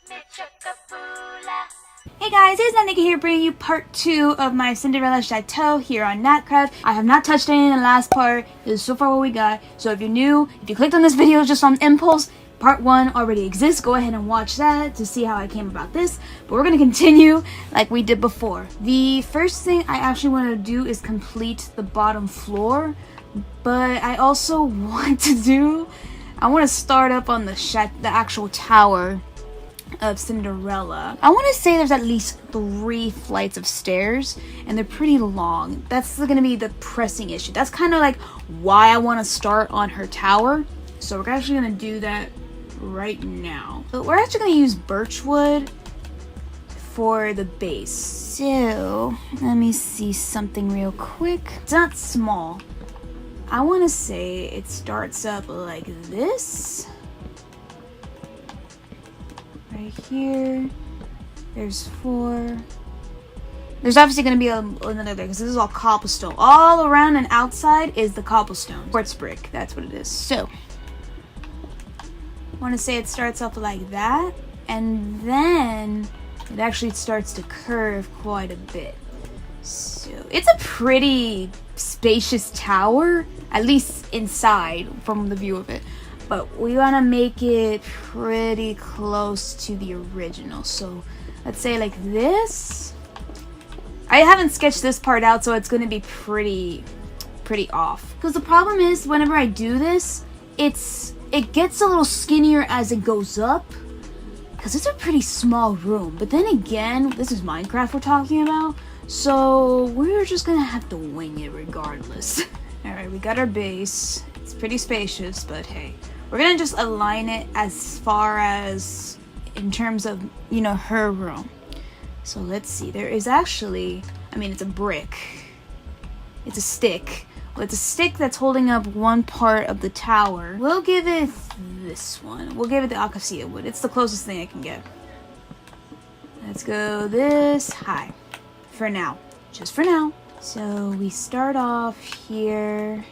Hey guys, it's Natcraft here bringing you part 2 of my Cinderella'S Chateau here on Natcraft. I have not touched any in the last part. This is so far what we got. So if you're new, if you clicked on this video just on impulse, part 1 already exists. Go ahead and watch that to see how I came about this. But we're going to continue like we did before. The first thing I actually want to do is complete the bottom floor. But I also want to start up on the actual tower of Cinderella. I want to say there's at least 3 flights of stairs and they're pretty long. That's going to be the pressing issue. That's kind of like why I want to start on her tower. So we're actually going to do that right now. But we're actually going to use birchwood for the base. So let me see something real quick. It's not small. I want to say it starts up like this. Right here, there's 4. There's obviously going to be another there because this is all cobblestone. All around and outside is the cobblestone. Quartz brick, that's what it is. So, I want to say it starts up like that, and then it actually starts to curve quite a bit. So, it's a pretty spacious tower, at least inside from the view of it. But we want to make it pretty close to the original. So let's say like this. I haven't sketched this part out, so it's going to be pretty off. Because the problem is, whenever I do this, it gets a little skinnier as it goes up. Because it's a pretty small room. But then again, this is Minecraft we're talking about. So we're just going to have to wing it regardless. Alright, we got our base. It's pretty spacious, but hey. We're gonna just align it as far as in terms of, you know, her room. So let's see. There is actually, I mean, it's a brick. It's a stick. Well, it's a stick that's holding up one part of the tower. We'll give it this one. We'll give it the acacia wood. It's the closest thing I can get. Let's go this high. For now. Just for now. So we start off here.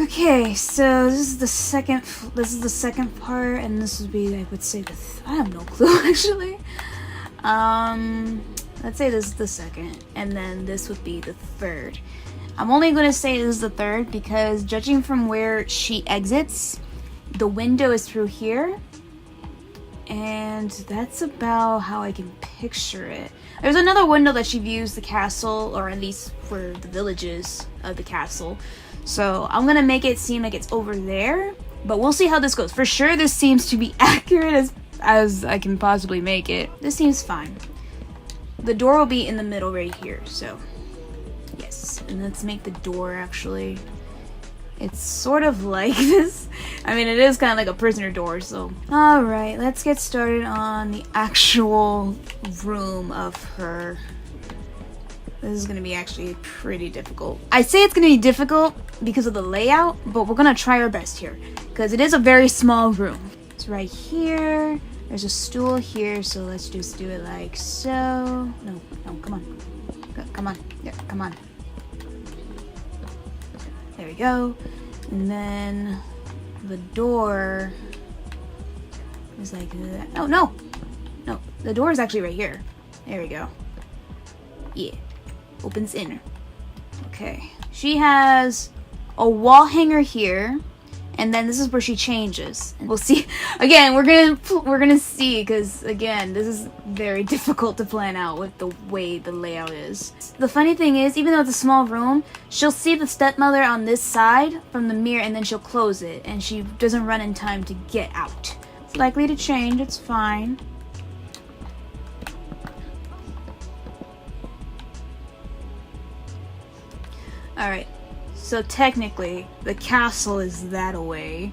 Okay, so this is the second part, and this would be, I would say, I have no clue actually. Let's say this is the second, and then this would be the third. I'm only going to say this is the third because judging from where she exits, the window is through here, and that's about how I can picture it. There's another window that she views the castle, or at least for the villages of the castle. So I'm gonna make it seem like it's over there, but we'll see how this goes. For sure, this seems to be accurate as I can possibly make it. This seems fine. The door will be in the middle right here, so yes. And let's make the door actually. It's sort of like this. I mean, it is kind of like a prisoner door, so. All right, let's get started on the actual room of her. This is going to be actually pretty difficult. I say it's going to be difficult because of the layout, but we're going to try our best here. Because it is a very small room. It's right here. There's a stool here, so let's just do it like so. No, come on. Come on. Yeah, come on. There we go. And then the door is like that. Oh, no. No, the door is actually right here. There we go. Yeah. Opens inner. Okay. She has a wall hanger here, and then this is where she changes. And we'll see. Again, we're gonna see, because again, this is very difficult to plan out with the way the layout is. The funny thing is, even though it's a small room, she'll see the stepmother on this side from the mirror, and then she'll close it, and she doesn't run in time to get out. It's likely to change. It's fine. Alright, so technically, the castle is that away.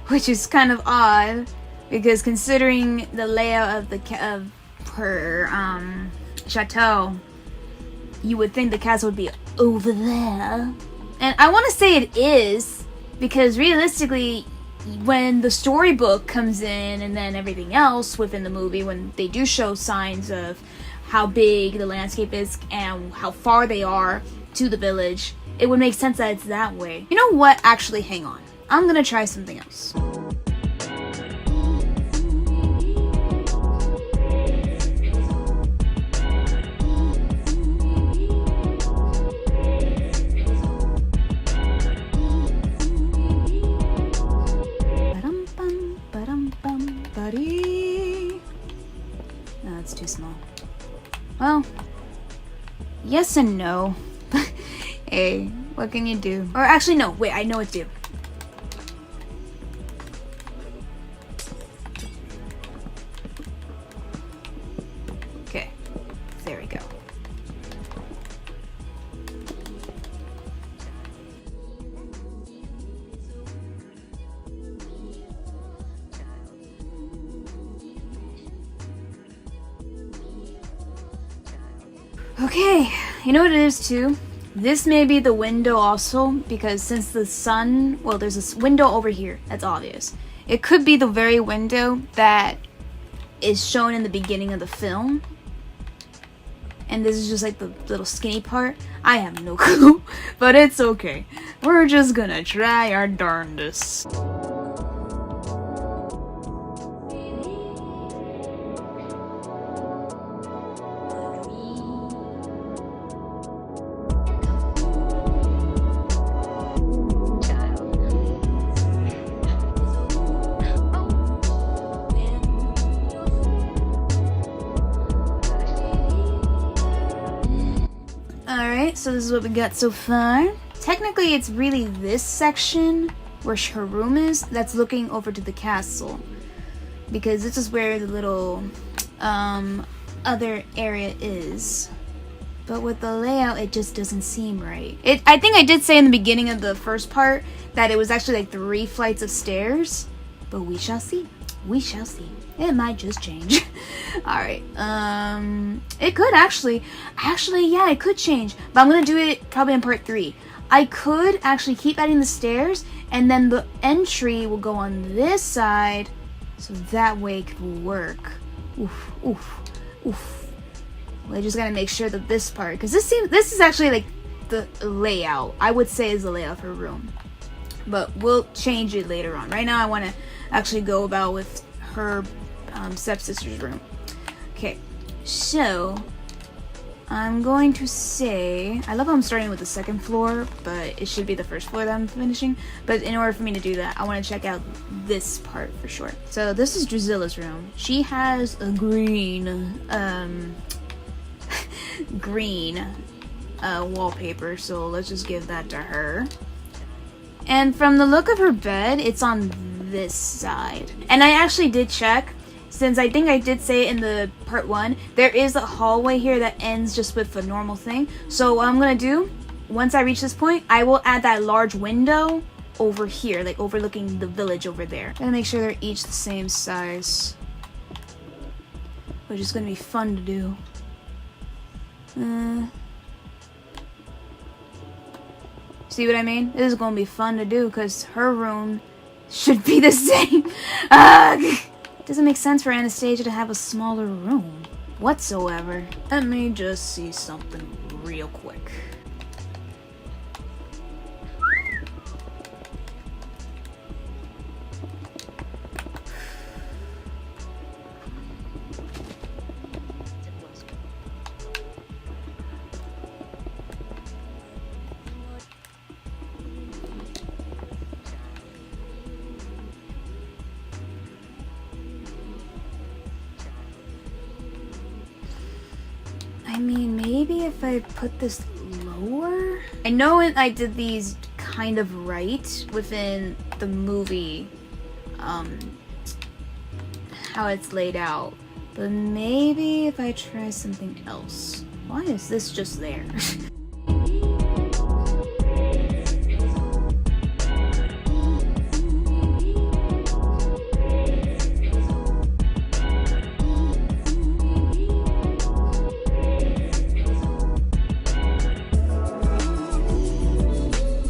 Which is kind of odd, because considering the layout of her chateau, you would think the castle would be over there. And I want to say it is, because realistically, when the storybook comes in and then everything else within the movie, when they do show signs of how big the landscape is and how far they are to the village, it would make sense that it's that way. You know what? Actually, hang on. I'm gonna try something else. No, it's too small. Well, yes and no. Hey, what can you do? Or actually, no, wait, I know what to do. Okay, there we go. Okay, you know what it is too? This may be the window also, because since the sun, well, there's this window over here, that's obvious. It could be the very window that is shown in the beginning of the film. And this is just like the little skinny part. I have no clue, but it's okay. We're just gonna try our darndest. Alright, so this is what we got so far. Technically, it's really this section where her room is that's looking over to the castle. Because this is where the little other area is. But with the layout, it just doesn't seem right. I think I did say in the beginning of the first part that it was actually like 3 flights of stairs. But we shall see. We shall see. It might just change. Alright, it could actually, yeah, it could change. But I'm gonna do it probably in part 3. I could actually keep adding the stairs, and then the entry will go on this side, so that way it could work. Oof, oof, oof. I just gotta make sure that this part, because this is actually like the layout, I would say is the layout for a room. But we'll change it later on. Right now I want to actually go about with her stepsister's room. Okay, so I'm going to say, I love how I'm starting with the second floor, but it should be the first floor that I'm finishing. But in order for me to do that, I want to check out this part for sure. So this is Drusilla's room. She has a green wallpaper, so let's just give that to her. And from the look of her bed, it's on this side. And I actually did check, since I think I did say in the part 1, there is a hallway here that ends just with a normal thing. So what I'm gonna do, once I reach this point, I will add that large window over here, like overlooking the village over there. Gotta make sure they're each the same size, which is gonna be fun to do. See what I mean? This is gonna be fun to do because her room should be the same. Doesn't make sense for Anastasia to have a smaller room whatsoever. Let me just see something real quick. I mean, maybe if I put this lower? I know I did these kind of right within the movie, how it's laid out. But maybe if I try something else. Why is this just there?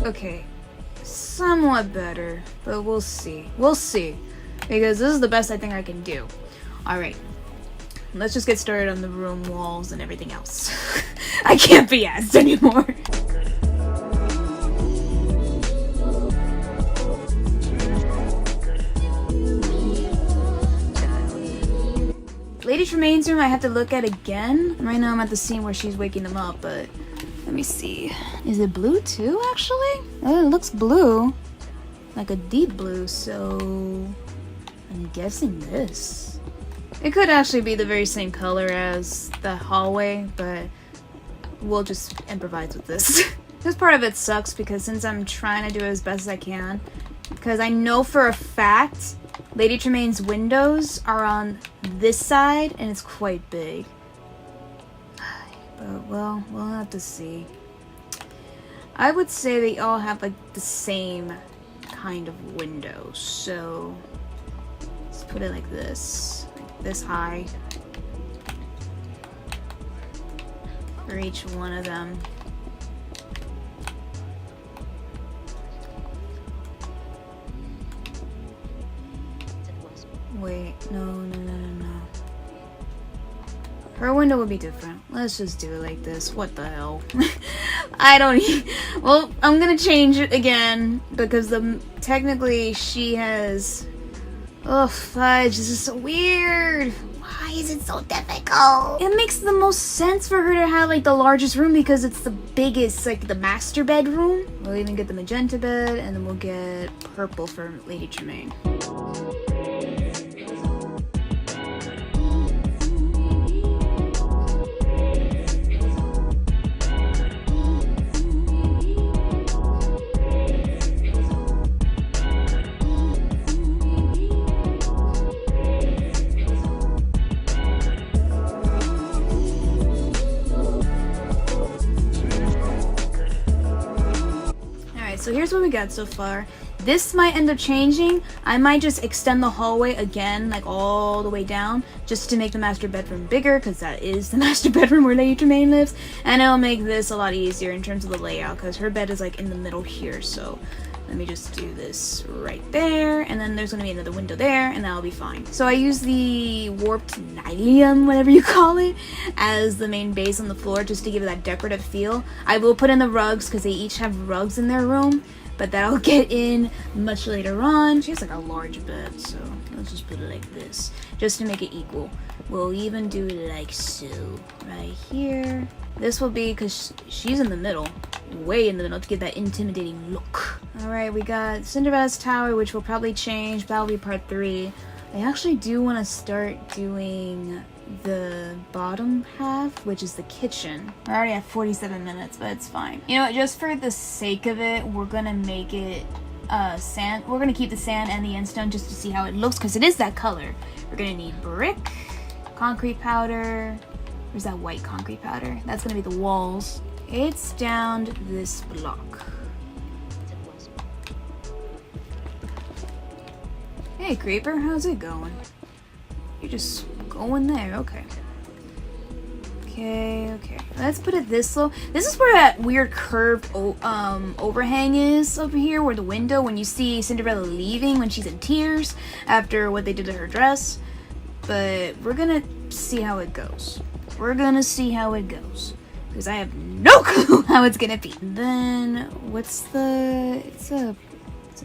Okay, somewhat better, but we'll see. We'll see, because this is the best I think I can do. Alright, let's just get started on the room walls and everything else. I can't be asked anymore. Lady Tremaine's room I have to look at again. Right now I'm at the scene where she's waking them up, but let me see. Is it blue too, actually? Oh, it looks blue. Like a deep blue, so I'm guessing this. It could actually be the very same color as the hallway, but we'll just improvise with this. This part of it sucks because since I'm trying to do it as best as I can, because I know for a fact Lady Tremaine's windows are on this side and it's quite big. But well, we'll have to see. I would say they all have like the same kind of window, so let's put it like this high for each one of them. Wait, no. Her window would be different. Let's just do it like this. What the hell? I don't well, I'm gonna change it again because technically she has... Oh, fudge, this is so weird. Why is it so difficult? It makes the most sense for her to have like the largest room because it's the biggest, like the master bedroom. We'll even get the magenta bed and then we'll get purple for Lady Tremaine. So here's what we got so far. This might end up changing. I might just extend the hallway again, like all the way down, just to make the master bedroom bigger, because that is the master bedroom where Lady Tremaine lives. And it'll make this a lot easier in terms of the layout, because her bed is like in the middle here. So let me just do this right there, and then there's going to be another window there, and that'll be fine. So I use the warped nylium, whatever you call it, as the main base on the floor, just to give it that decorative feel. I will put in the rugs, because they each have rugs in their room, but that'll get in much later on. She has like a large bed, so let's just put it like this, just to make it equal. We'll even do it like so, right here. This will be, because she's in the middle, way in the middle, to get that intimidating look. Alright, we got Cinderella'S tower, which will probably change. That'll be part 3. I actually do want to start doing the bottom half, which is the kitchen. We're already at 47 minutes, but it's fine. You know what, just for the sake of it, we're gonna make it sand. We're gonna keep the sand and the endstone just to see how it looks, because it is that color. We're gonna need brick, concrete powder. Where's that white concrete powder? That's gonna be the walls. It's down this block. Hey Creeper, how's it going? You're just going there, okay. Okay. Let's put it this low. This is where that weird curved overhang is over here, where the window, when you see Cinderella leaving when she's in tears after what they did to her dress. But we're gonna see how it goes. Because I have no clue how it's gonna be. Then what's the... It's a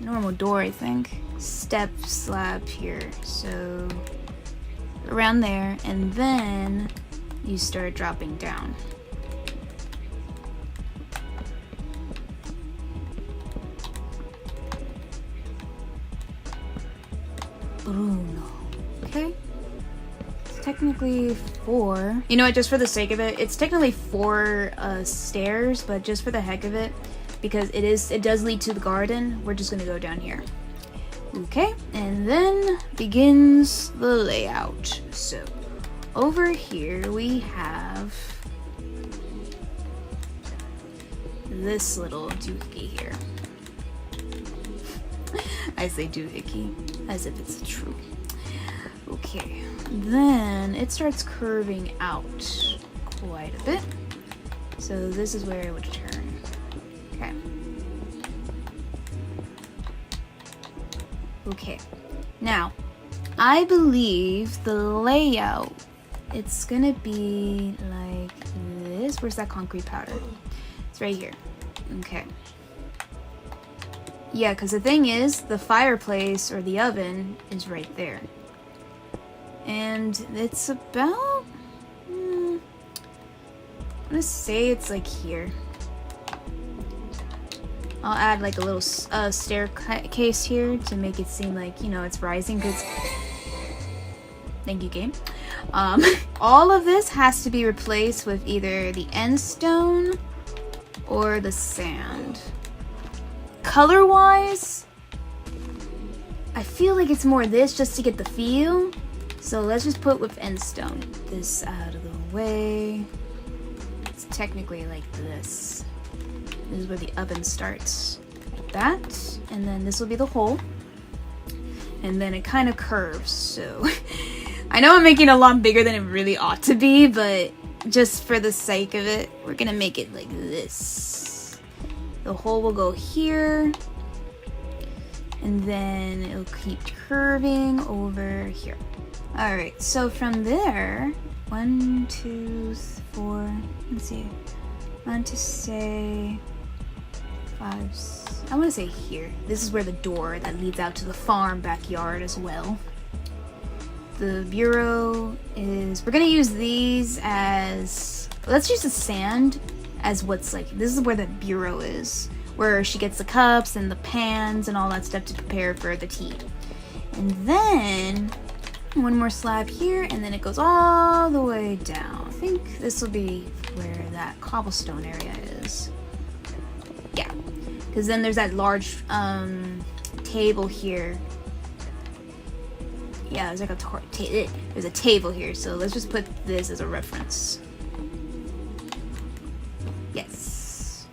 normal door, I think. Step slab here. So around there, and then you start dropping down. Bruno. Okay. Technically 4. You know what, just for the sake of it, it's technically 4 stairs, but just for the heck of it, because it does lead to the garden, we're just gonna go down here. Okay, and then begins the layout. So over here we have this little doohickey here. I say doohickey as if it's true. Okay, then it starts curving out quite a bit. So this is where it would turn. Okay. Okay. Now, I believe the layout, it's gonna be like this. Where's that concrete powder? It's right here. Okay. Yeah, because the thing is, the fireplace or the oven is right there. And it's about... I'm gonna say it's like here. I'll add like a little staircase here to make it seem like, you know, it's rising, because... Thank you, game. All of this has to be replaced with either the end stone or the sand. Color-wise, I feel like it's more this just to get the feel. So let's just put with end stone. This out of the way. It's technically like this. This is where the oven starts. Like that. And then this will be the hole. And then it kind of curves, so... I know I'm making it a lot bigger than it really ought to be, but just for the sake of it, we're gonna make it like this. The hole will go here, and then it'll keep curving over here. Alright, so from there, 1, 2, 4, let's see, I want to say 5, I want to say here. This is where the door that leads out to the farm backyard as well. The bureau is, we're gonna use these as, let's use the sand as what's like, this is where the bureau is, where she gets the cups and the pans and all that stuff to prepare for the tea. And then one more slab here, and then it goes all the way down. I think this will be where that cobblestone area is. Yeah, because then there's that large table here. Yeah, there's like there's a table here, so let's just put this as a reference. Yes.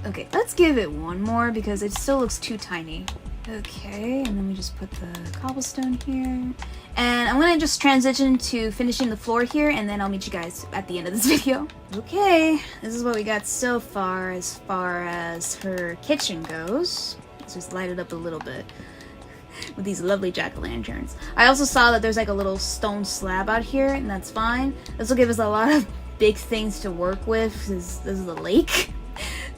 Okay, let's give it one more because it still looks too tiny. Okay, and then we just put the cobblestone here. And I'm gonna just transition to finishing the floor here, and then I'll meet you guys at the end of this video. Okay, this is what we got so far as her kitchen goes. Let's just light it up a little bit with these lovely jack-o'-lanterns. I also saw that there's like a little stone slab out here, and that's fine. This will give us a lot of big things to work with. This is a lake,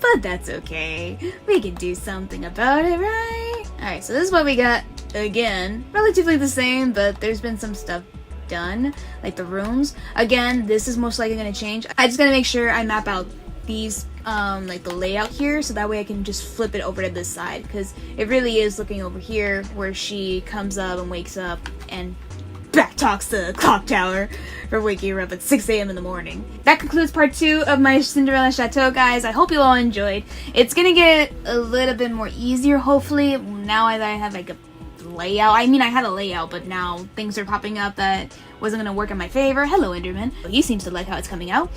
but that's okay. We can do something about it, right? Alright, so this is what we got. Again, relatively the same, but there's been some stuff done, like the rooms. Again, this is most likely going to change. I just gotta make sure I map out these like the layout here, so that way I can just flip it over to this side, because it really is looking over here where she comes up and wakes up and back talks to the clock tower for waking her up at 6 a.m. in the morning. That concludes part 2 of my Cinderella Chateau, guys. I hope you all enjoyed. It's gonna get a little bit more easier, hopefully, now that I have like a layout. I mean, I had a layout, but now things are popping up that wasn't gonna work in my favor. Hello, Enderman. He seems to like how it's coming out.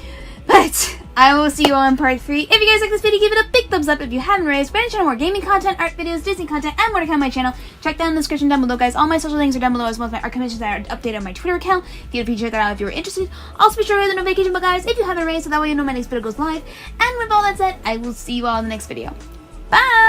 But I will see you all in part 3. If you guys like this video, give it a big thumbs up. If you haven't already, subscribe to more gaming content, art videos, Disney content, and more to come on my channel. Check down in the description down below, guys. All my social links are down below, as well as my art commissions that are updated on my Twitter account. Feel free to check that out if you're interested. Also, be sure to hit the notification bell, guys, if you haven't already, so that way you know my next video goes live. And with all that said, I will see you all in the next video. Bye!